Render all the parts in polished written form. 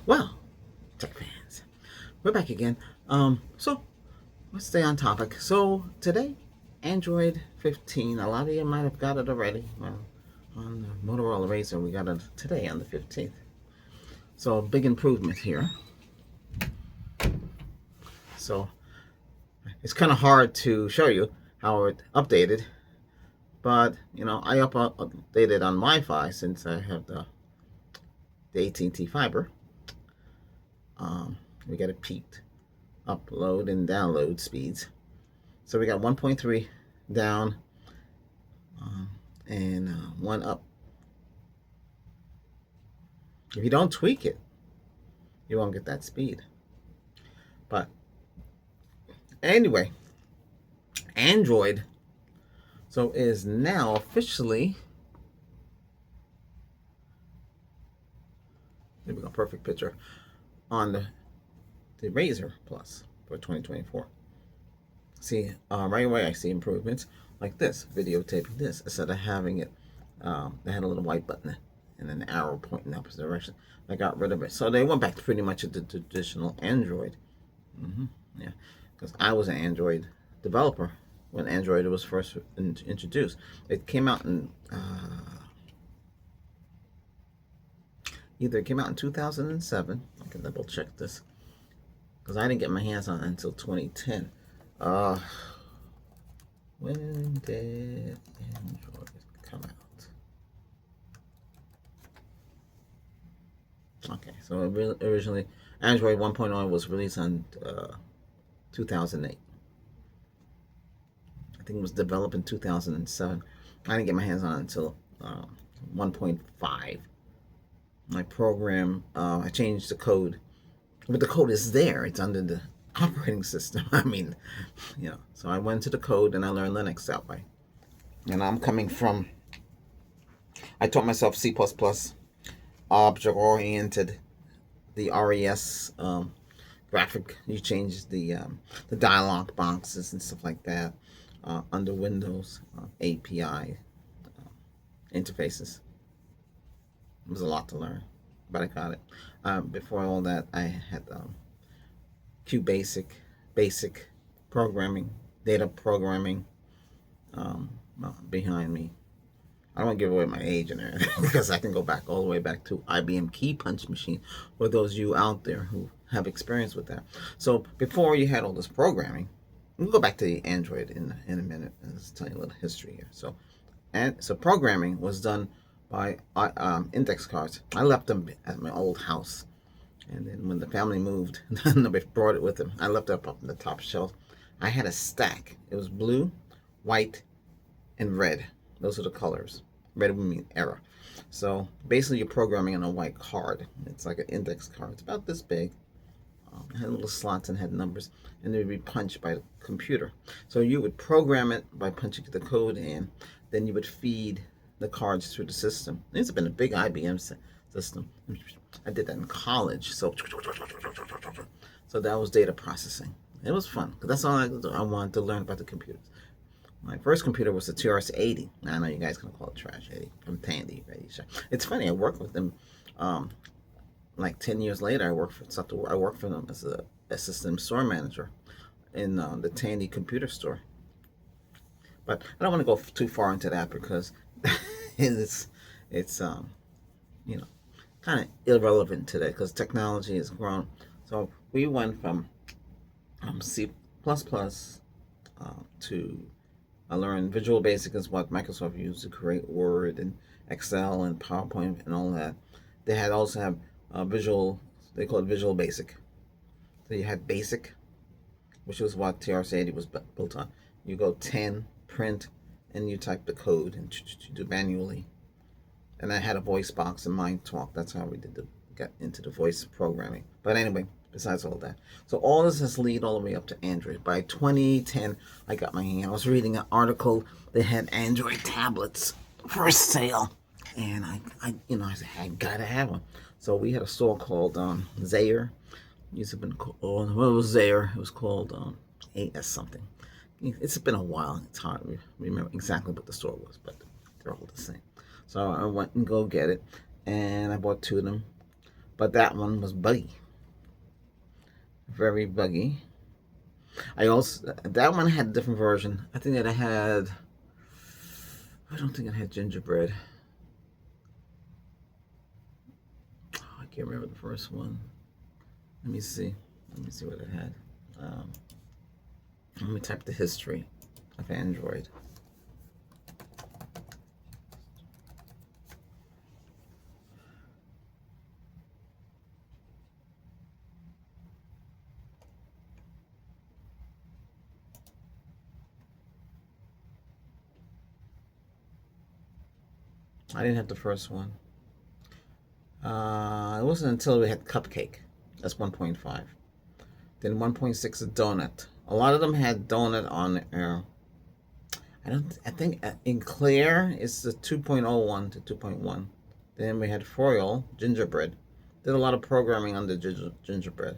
Well, tech fans, we're back again. So let's stay on topic. So today, Android 15. A lot of you might have got it already. Well, on the Motorola Razr, we got it today on the 15th. So big improvement here. So it's kind of hard to show you how it updated, but I updated on Wi-Fi since I have the AT&T fiber. We got it peaked upload and download speeds. So we got 1.3 down and one up. If you don't tweak it, you won't get that speed. But anyway, Android is now officially, there we go, perfect picture on the Razr Plus for 2024. See, right away I see improvements like this, videotaping this, instead of having it, they had a little white button and an arrow pointing in the opposite direction. I got rid of it. So they went back to pretty much the traditional Android. Yeah, because I was an Android developer when Android was first introduced. It came out in either it came out in 2007. I can double check this because I didn't get my hands on it until 2010. When did Android come out? Okay, so originally Android 1.0 was released on 2008. I think it was developed in 2007. I didn't get my hands on it until 1.5. My program, I changed the code, but the code is there. It's under the operating system. I mean, so I went to the code and I learned Linux that way. And I'm coming from, I taught myself C++, object oriented, the RES graphic. You change the dialog boxes and stuff like that under Windows API interfaces. It was a lot to learn, but I got it. Before all that, I had QBasic, basic programming, data programming behind me. I don't want to give away my age in there because I can go back all the way back to IBM Key Punch Machine for those of you out there who have experience with that. So before you had all this programming, we'll go back to the Android in a minute and just tell you a little history here. So programming was done by index cards. I left them at my old house, and then when the family moved, nobody brought it with them. I left it up on the top shelf. I had a stack. It was blue, white, and red. Those are the colors. Red would mean error. So basically, you're programming on a white card. It's like an index card. It's about this big. It had little slots and had numbers, and they would be punched by the computer. So you would program it by punching the code in. Then you would feed the cards through the system. This has been a big IBM system. I did that in college. So that was data processing. It was fun because that's all I wanted to learn about the computers. My first computer was the TRS-80. I know you guys gonna call it trash 80 from Tandy. Right? It's funny. I worked with them. Like 10 years later, I worked for them as a assistant store manager in the Tandy computer store. But I don't want to go too far into that because it's kind of irrelevant today because technology has grown. So we went from C++ to I learned Visual Basic is what Microsoft used to create Word and Excel and PowerPoint and all that. They had also have they call it Visual Basic. So you had Basic, which was what TRS-80 was built on. You go 10, print, and you type the code and do manually. And I had a voice box in MindTalk. That's how we get into the voice programming. But anyway, besides all that. So all this has lead all the way up to Android. By 2010, I got my hand. I was reading an article. They had Android tablets for sale. And I said, I gotta have one. So we had a store called Zaire. It used to have been called, it was Zaire. It was called AS something. It's been a while. It's hard to remember exactly what the store was, but they're all the same. So I went and go get it, and I bought two of them. but that one was buggy, very buggy. I also, that one had a different version. I think that I had, I don't think it had gingerbread. Oh, I can't remember the first one. Let me see. Let me see what it had. Um, Let me type the history of Android. I didn't have the first one. It wasn't until we had Cupcake. That's 1.5. Then 1.6 is Donut. A lot of them had Donut on there. I think in Clear it's the 2.01 to 2.1. Then we had Foil, Gingerbread. Did a lot of programming under Gingerbread.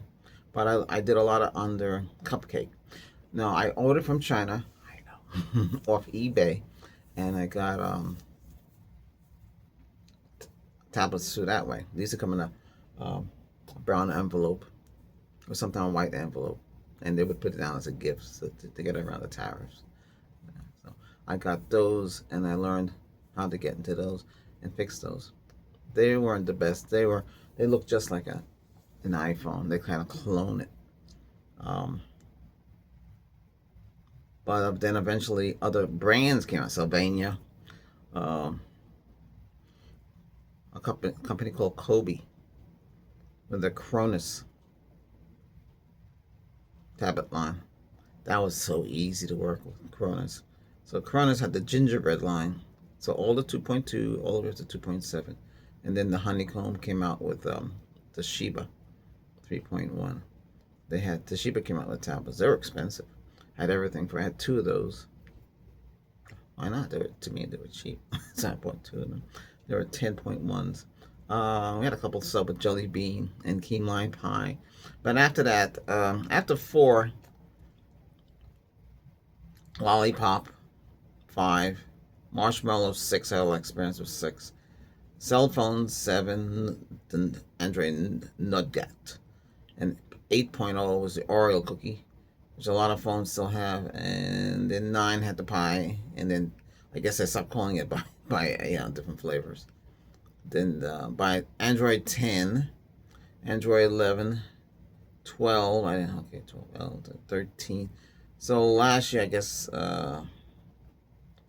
But I did a lot of under Cupcake. Now I ordered from China. I know. Off eBay. And I got tablets through that way. These are coming in a brown envelope or sometimes a white envelope, and they would put it down as a gift so to get around the tariffs. So I got those, and I learned how to get into those and fix those. They weren't the best. They looked just like an iPhone. They kind of clone it. But then eventually other brands came out. Sylvania, a company called Kobe with the Cronus tablet line. That was so easy to work with Cronus. So Cronus had the gingerbread line. So all the 2.2, all the way to 2.7. And then the Honeycomb came out with Toshiba 3.1. Toshiba came out with tablets. They were expensive. I had everything I had two of those. Why not? To me, they were cheap. So I bought two of them. There were 10.1s. We had a couple sub with Jelly Bean and Key Lime Pie. But after that, after 4, Lollipop 5, Marshmallow 6, I had a experience with 6. Cell phones 7, the Android Nougat. And 8.0 was the Oreo cookie, which a lot of phones still have. And then 9 had the pie. And then I guess I stopped calling it by different flavors. Then by Android 10, Android 11, 12, 12, 13. So last year, I guess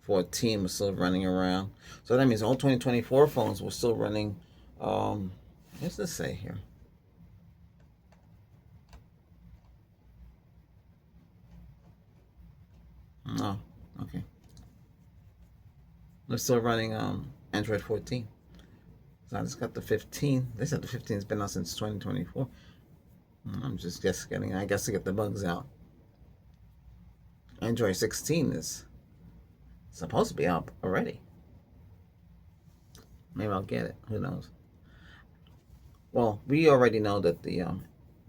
14 was still running around. So that means all 2024 phones were still running. What's this say here? Oh, okay. They're still running Android 14. So I just got the 15. They said the 15 has been out since 2024. I'm just getting, I guess, to get the bugs out. Android 16 is supposed to be up already. Maybe I'll get it. Who knows? Well, we already know that the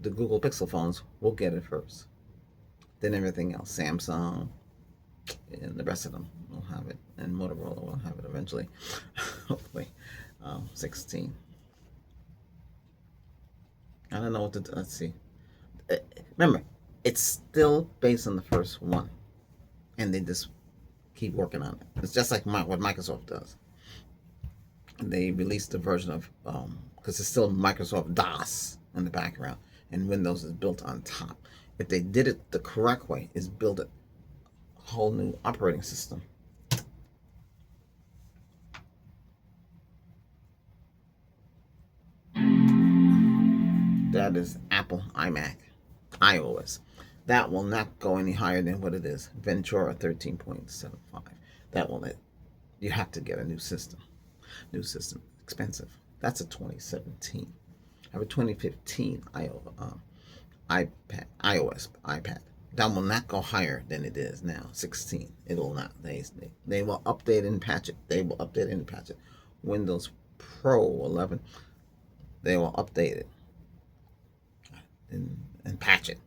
Google Pixel phones will get it first. Then everything else, Samsung and the rest of them will have it, and Motorola will have it eventually. Hopefully, 16. I don't know what to do. Let's see. Remember, it's still based on the first one, and they just keep working on it. It's just like what Microsoft does. They released the version of because it's still Microsoft DOS in the background, and Windows is built on top. If they did it the correct way, is build a whole new operating system. That is Apple iMac, iOS. That will not go any higher than what it is. Ventura 13.75. That will you have to get a new system. New system, expensive. That's a 2017. I have a 2015 iOS iPad. That will not go higher than it is now. 16. It will not. They will update and patch it. They will update and patch it. Windows Pro 11. They will update it and patch it.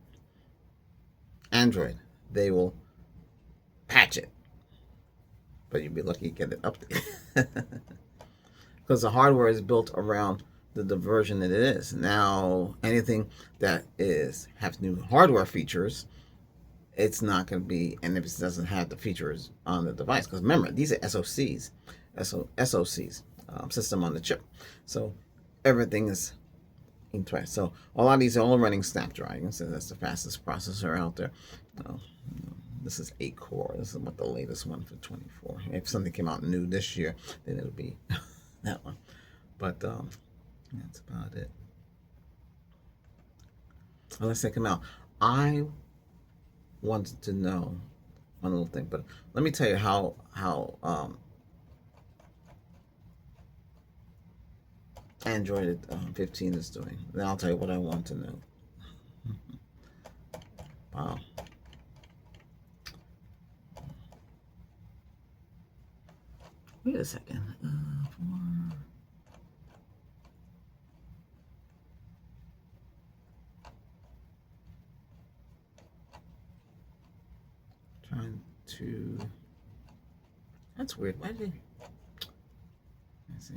Android, they will patch it, but you'll be lucky to get it updated because the hardware is built around the version that it is. Now, anything that has new hardware features, it's not going to be, and if it doesn't have the features on the device, because remember, these are SoCs, SoCs, system on the chip. So everything is in twice. So a lot of these are all running Snapdragon, so that's the fastest processor out there. Uh, this is 8 core. This is what the latest one for 24. If something came out new this year, then it'll be that one. But that's about it. Unless they come out. I wanted to know one little thing, but let me tell you how Android 15 is doing. Then I'll tell you what I want to know. Wow. Wait a second. Trying to. That's weird. Why did they? Let's see.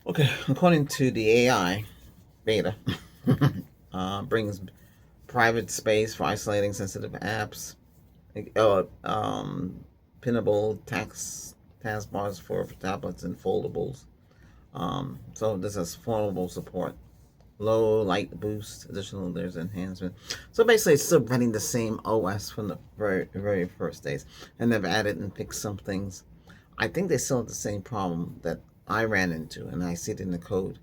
Okay, according to the AI beta, brings private space for isolating sensitive apps, pinnable taskbars for tablets and foldables. So this has foldable support, low light boost, additional there's enhancement. So basically, it's still running the same OS from the very first days, and they've added and fixed some things. I think they still have the same problem that I ran into, and I see it in the code,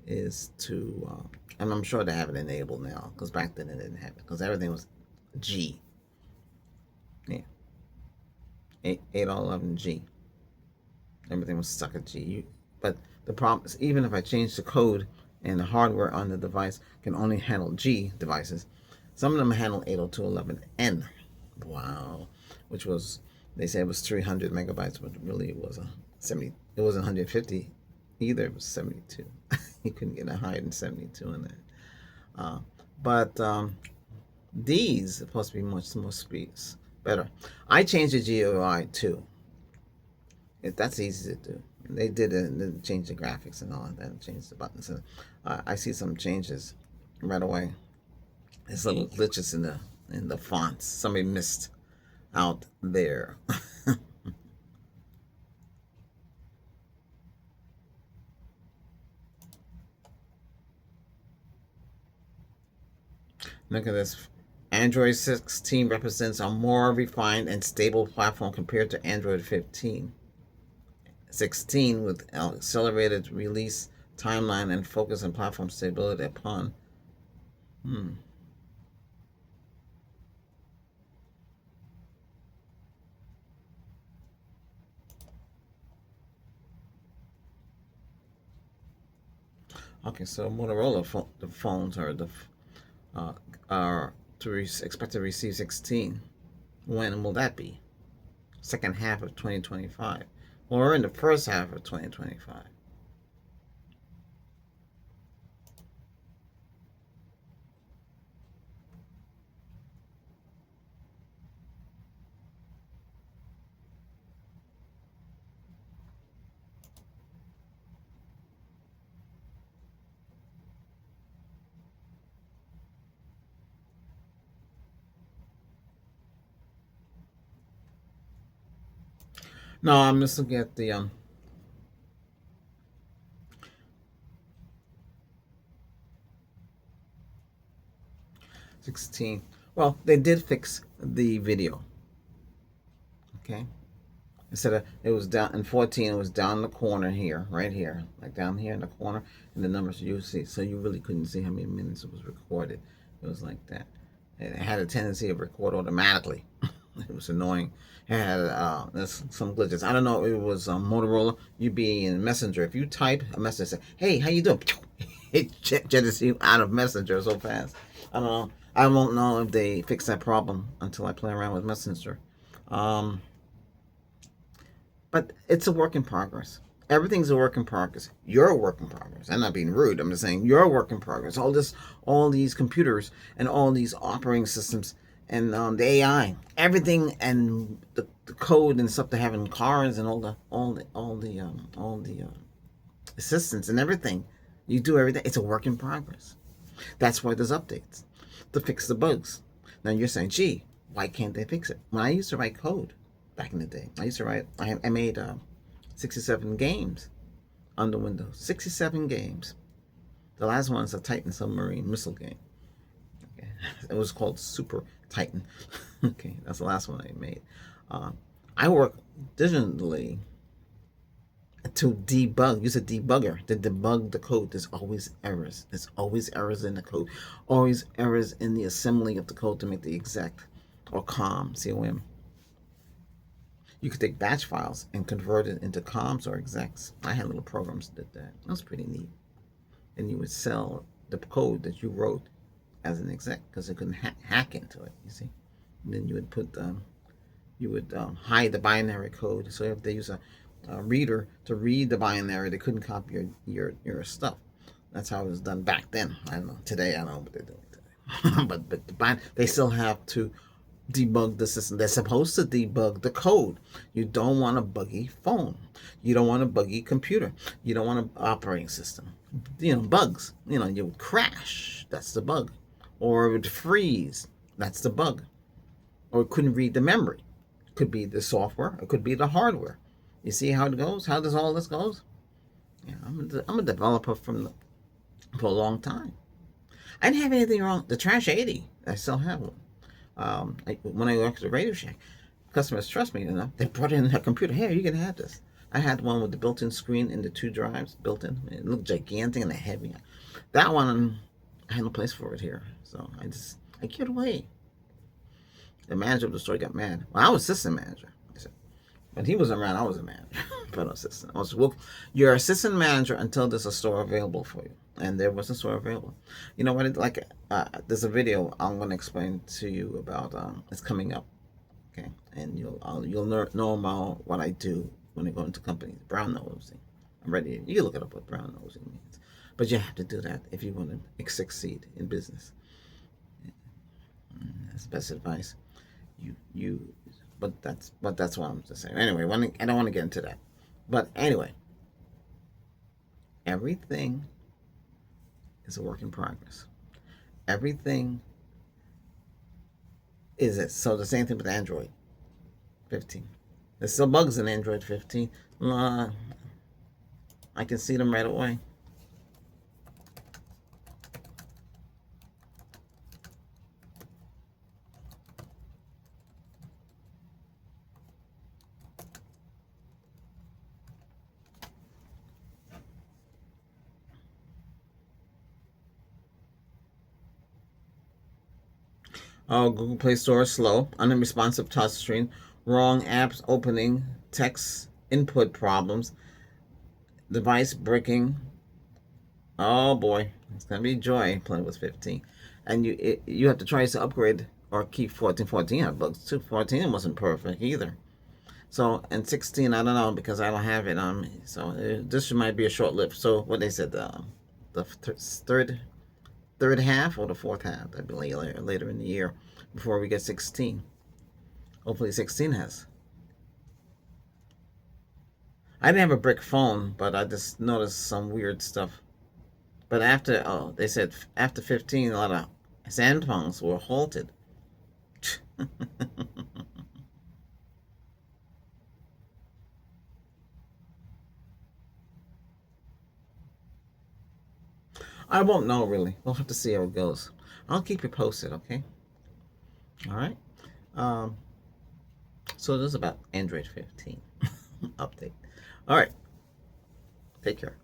is to, and I'm sure they have it enabled now, because back then they didn't have it, because everything was G. Yeah. 811G. Everything was stuck at G. But the problem is, even if I change the code and the hardware on the device can only handle G devices, some of them handle 802.11n. Wow. Which was, they said it was 300 megabytes, but really it was 70. It wasn't 150 either. It was 72. You couldn't get a higher than 72 in that. But these are supposed to be much more speeds better. I changed the GUI too. That's easy to do. They did it. They changed the graphics and all of that, and changed the buttons. And I see some changes right away. There's little glitches in the fonts. Somebody missed out there. Look at this. Android 16 represents a more refined and stable platform compared to Android 15. 16 with accelerated release timeline and focus on platform stability upon. Okay, so Motorola the phones are expect to receive 16. When will that be? Second half of 2025, or in the first half of 2025. No, I'm just looking at the 16. Well, they did fix the video. Okay. Instead of, it was down in 14, it was down the corner here, right here, like down here in the corner, and the numbers you see. So you really couldn't see how many minutes it was recorded. It was like that. It had a tendency to record automatically. It was annoying. It had there's some glitches. I don't know. It was Motorola. You'd be in Messenger. If you type a message, say, "Hey, how you doing?" It jettons you out of Messenger so fast. I don't know. I won't know if they fix that problem until I play around with Messenger. But it's a work in progress. Everything's a work in progress. You're a work in progress. I'm not being rude. I'm just saying you're a work in progress. All these computers and all these operating systems and the AI, everything and the code and stuff they have in cars and all the assistants and everything. You do everything. It's a work in progress. That's why there's updates to fix the bugs. Now you're saying, gee, why can't they fix it? When I used to write code back in the day, I made 67 games on the Windows. 67 games. The last one is a Titan submarine missile game. Okay. It was called Super Titan. Okay, that's the last one I made. I work digitally to debug. Use a debugger to debug the code. There's always errors. There's always errors in the code. Always errors in the assembly of the code to make the exec or COM. You could take batch files and convert it into COMs or execs. I had little programs that did that. That was pretty neat. And you would sell the code that you wrote as an exec because they couldn't hack into it. You see, and then you would hide the binary code. So if they use a reader to read the binary, they couldn't copy your stuff. That's how it was done back then. I don't know. Today, I don't know what they're doing today. but they still have to debug the system. They're supposed to debug the code. You don't want a buggy phone. You don't want a buggy computer. You don't want an operating system. Bugs. You would crash. That's the bug. Or it would freeze. That's the bug. Or it couldn't read the memory. It could be the software. It could be the hardware. You see how it goes? How does all this goes? Yeah, I'm a developer for a long time. I didn't have anything wrong. The Trash 80, I still have one. When I worked at Radio Shack, customers trust me enough. They brought in their computer. Hey, you can have this. I had one with the built-in screen and the 2 drives built in. It looked gigantic and heavy. That one, I had no place for it here, so I gave it away. The manager of the store got mad. Well, I was assistant manager. I said, when he was around, I was a manager, but assistant. I was, well, you're assistant manager until there's a store available for you. And there was a store available. You know what? There's a video I'm going to explain to you about. It's coming up, okay? And you'll know about what I do when I go into companies. Brown nosing. I'm ready. You can look it up what brown nosing means. But you have to do that if you want to succeed in business. That's the best advice. But that's what I'm just saying. Anyway, I don't want to get into that. But anyway, everything is a work in progress. Everything is it. So the same thing with Android 15. There's still bugs in Android 15. I can see them right away. Oh, Google Play Store is slow, unresponsive touchscreen, wrong apps opening, text input problems, device breaking. Oh boy, it's gonna be joy playing with 15, and you have to try to upgrade or keep 14. 14 had bugs too. 14 wasn't perfect either. So and 16, I don't know because I don't have it on me. So this might be a short lived. So what they said, the third half or the fourth half, I believe later in the year before we get 16. Hopefully 16 has. I didn't have a brick phone, but I just noticed some weird stuff. But they said after 15, a lot of Samsungs were halted. I won't know really. We'll have to see how it goes. I'll keep you posted, okay? All right. So this is about Android 15 update. All right. Take care.